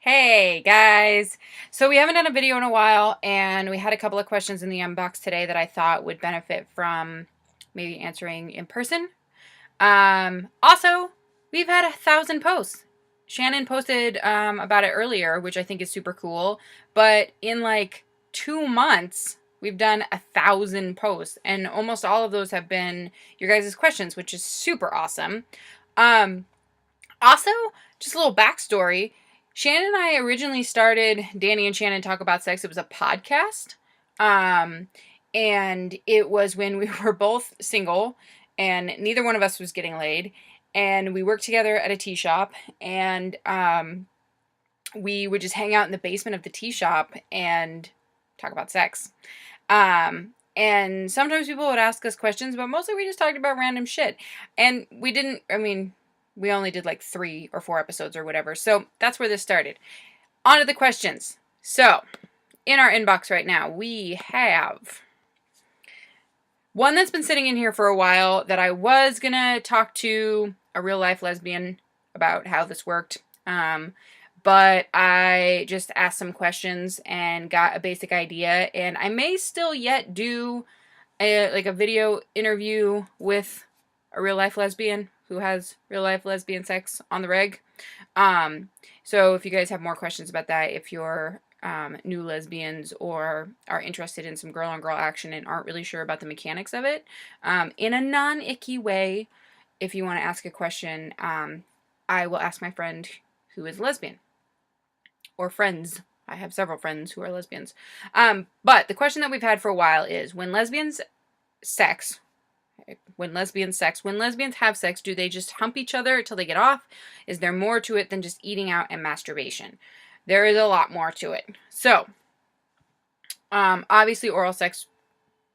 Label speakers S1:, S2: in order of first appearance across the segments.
S1: Hey guys! So we haven't done a video in a while, and we had a couple of questions in the inbox today that I thought would benefit from maybe answering in person. Also, we've had 1,000 posts. Shannon posted about it earlier, which I think is super cool. But in like 2 months, we've done 1,000 posts, and almost all of those have been your guys' questions, which is super awesome. Um, Also, just a little backstory. Shannon and I originally started Danny and Shannon Talk About Sex. It was a podcast. Um, and it was when we were both single and neither one of us was getting laid. And we worked together at a tea shop. And we would just hang out in the basement of the tea shop and talk about sex. And sometimes people would ask us questions, but mostly we just talked about random shit. And we didn't, I mean, we only did like 3 or 4 episodes or whatever. So that's where this started. On to the questions. So, in our inbox right now, we have one that's been sitting in here for a while that I was going to talk to a real life lesbian about how this worked. But I just asked some questions and got a basic idea. And I may still yet do a video interview with a real life lesbian who has real life lesbian sex on the reg. So if you guys have more questions about that, if you're new lesbians or are interested in some girl on girl action and aren't really sure about the mechanics of it, in a non-icky way, if you want to ask a question, I will ask my friend who is lesbian. Or friends. I have several friends who are lesbians. But the question that we've had for a while is, when lesbians have sex, do they just hump each other until they get off? Is there more to it than just eating out and masturbation? There is a lot more to it. So, obviously oral sex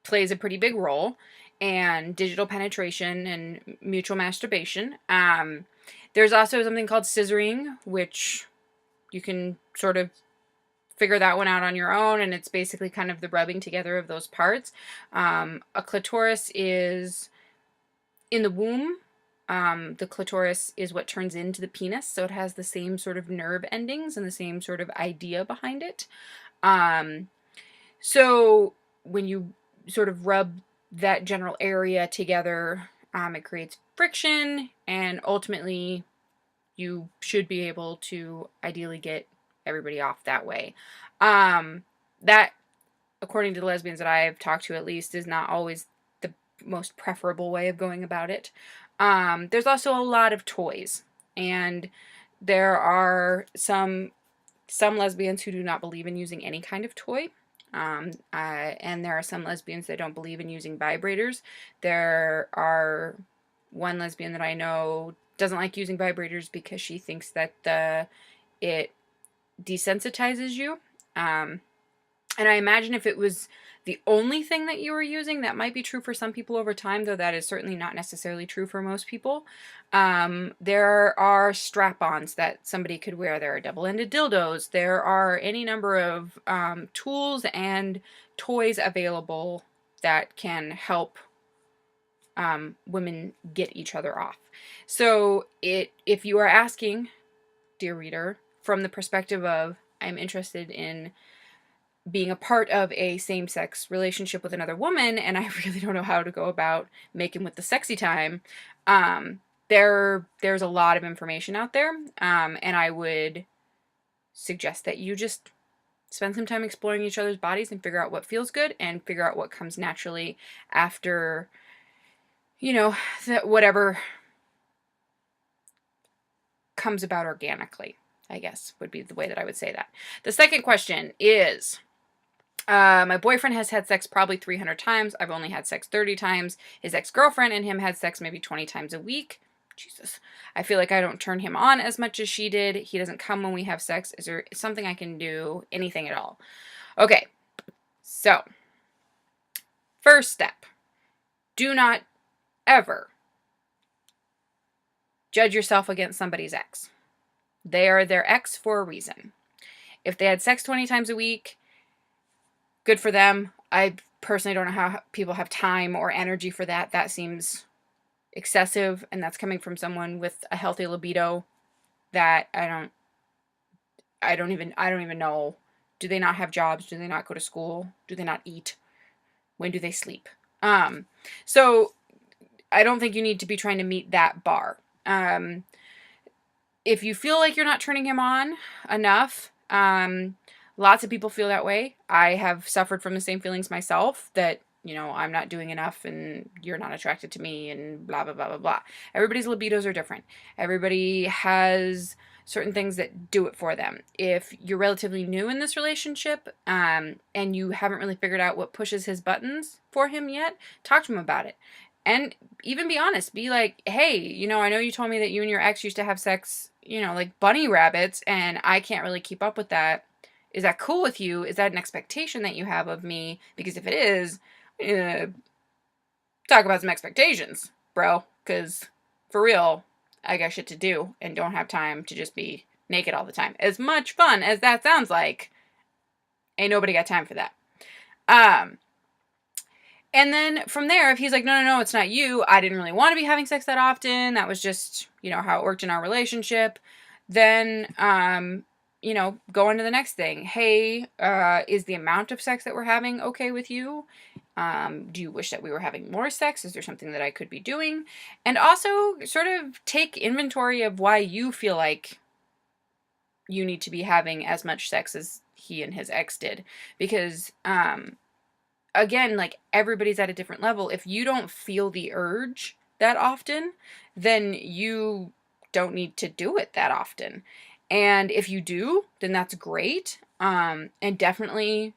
S1: plays a pretty big role, and digital penetration and mutual masturbation. There's also something called scissoring, which you can sort of figure that one out on your own, and it's basically kind of the rubbing together of those parts. A clitoris is in the womb. The clitoris is what turns into the penis, so it has the same sort of nerve endings and the same sort of idea behind it. So when you sort of rub that general area together, it creates friction, and ultimately you should be able to ideally get everybody off that way. That, according to the lesbians that I've talked to at least, is not always the most preferable way of going about it. There's also a lot of toys, and there are some lesbians who do not believe in using any kind of toy. And there are some lesbians that don't believe in using vibrators. There are one lesbian that I know doesn't like using vibrators because she thinks that it desensitizes you. And I imagine if it was the only thing that you were using, that might be true for some people over time, though that is certainly not necessarily true for most people. There are strap-ons that somebody could wear. There are double-ended dildos. There are any number of tools and toys available that can help women get each other off. So if you are asking, dear reader, from the perspective of, I'm interested in being a part of a same-sex relationship with another woman, and I really don't know how to go about making with the sexy time, there's a lot of information out there, and I would suggest that you just spend some time exploring each other's bodies and figure out what feels good and figure out what comes naturally after, whatever comes about organically, I guess, would be the way that I would say that. The second question is, my boyfriend has had sex probably 300 times. I've only had sex 30 times. His ex-girlfriend and him had sex maybe 20 times a week. Jesus. I feel like I don't turn him on as much as she did. He doesn't come when we have sex. Is there something I can do? Anything at all? Okay. So, first step. Do not ever judge yourself against somebody's ex. They are their ex for a reason. If they had sex 20 times a week, good for them. I personally don't know how people have time or energy for that. That seems excessive, and that's coming from someone with a healthy libido that I don't even know. Do they not have jobs? Do they not go to school? Do they not eat? When do they sleep? So I don't think you need to be trying to meet that bar. If you feel like you're not turning him on enough, lots of people feel that way. I have suffered from the same feelings myself, that, I'm not doing enough and you're not attracted to me and blah, blah, blah, blah, blah. Everybody's libidos are different. Everybody has certain things that do it for them. If you're relatively new in this relationship, and you haven't really figured out what pushes his buttons for him yet, talk to him about it. And even be honest. Be like, hey, I know you told me that you and your ex used to have sex, like bunny rabbits, and I can't really keep up with that. Is that cool with you? Is that an expectation that you have of me? Because if it is, talk about some expectations, bro. Because for real, I got shit to do and don't have time to just be naked all the time. As much fun as that sounds like, ain't nobody got time for that. And then from there, if he's like, no, it's not you. I didn't really want to be having sex that often. That was just, how it worked in our relationship. Then, go into the next thing. Hey, is the amount of sex that we're having okay with you? Do you wish that we were having more sex? Is there something that I could be doing? And also sort of take inventory of why you feel like you need to be having as much sex as he and his ex did. Because, again, like, everybody's at a different level. If you don't feel the urge that often, then you don't need to do it that often. And if you do, then that's great. And definitely,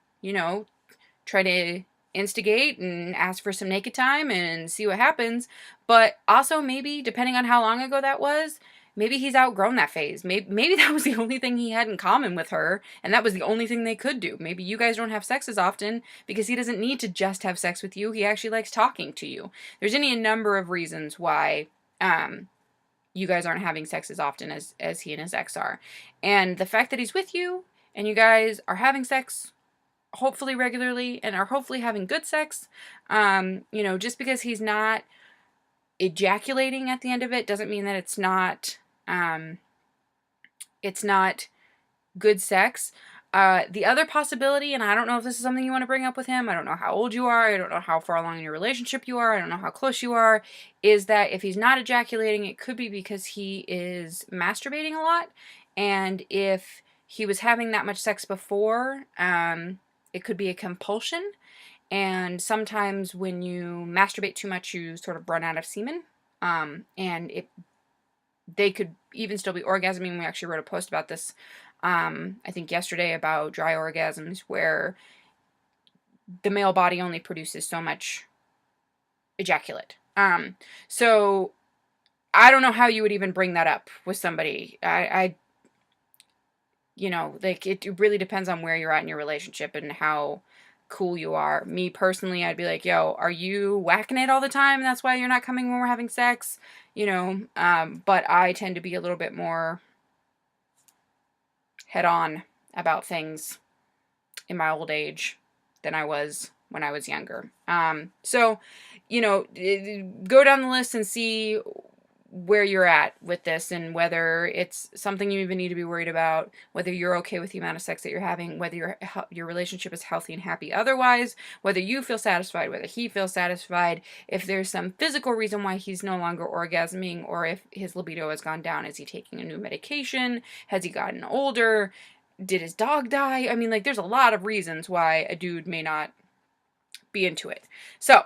S1: try to instigate and ask for some naked time and see what happens. But also, maybe, depending on how long ago that was, maybe he's outgrown that phase. Maybe that was the only thing he had in common with her, and that was the only thing they could do. Maybe you guys don't have sex as often because he doesn't need to just have sex with you. He actually likes talking to you. There's any number of reasons why you guys aren't having sex as often as he and his ex are. And the fact that he's with you and you guys are having sex hopefully regularly and are hopefully having good sex, just because he's not ejaculating at the end of it doesn't mean that it's not good sex. The other possibility, and I don't know if this is something you want to bring up with him, I don't know how old you are, I don't know how far along in your relationship you are, I don't know how close you are, is that if he's not ejaculating, it could be because he is masturbating a lot. And if he was having that much sex before, it could be a compulsion. And sometimes when you masturbate too much, you sort of run out of semen. And they could even still be orgasming. We actually wrote a post about this, I think yesterday, about dry orgasms, where the male body only produces so much ejaculate. So I don't know how you would even bring that up with somebody. Like, it really depends on where you're at in your relationship and how cool you are. Me personally, I'd be like, yo, are you whacking it all the time? That's why you're not coming when we're having sex? But I tend to be a little bit more head on about things in my old age than I was when I was younger. So, go down the list and see where you're at with this and whether it's something you even need to be worried about, whether you're okay with the amount of sex that you're having, whether your relationship is healthy and happy otherwise, whether you feel satisfied, whether he feels satisfied, if there's some physical reason why he's no longer orgasming, or if his libido has gone down. Is he taking a new medication? Has he gotten older? Did his dog die? I mean, like, there's a lot of reasons why a dude may not be into it. So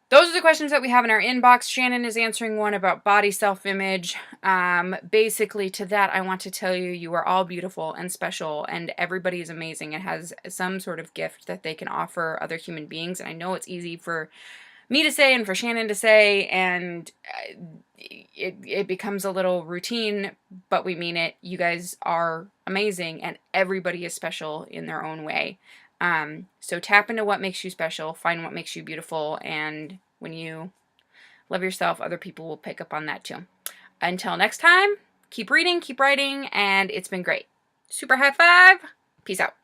S1: those are the questions that we have in our inbox. Shannon is answering one about body self-image. Basically, to that, I want to tell you, you are all beautiful and special, and everybody is amazing and has some sort of gift that they can offer other human beings. And I know it's easy for me to say and for Shannon to say, and it becomes a little routine, but we mean it. You guys are amazing, and everybody is special in their own way. So tap into what makes you special, find what makes you beautiful, and when you love yourself, other people will pick up on that too. Until next time, keep reading, keep writing, and it's been great. Super high five. Peace out.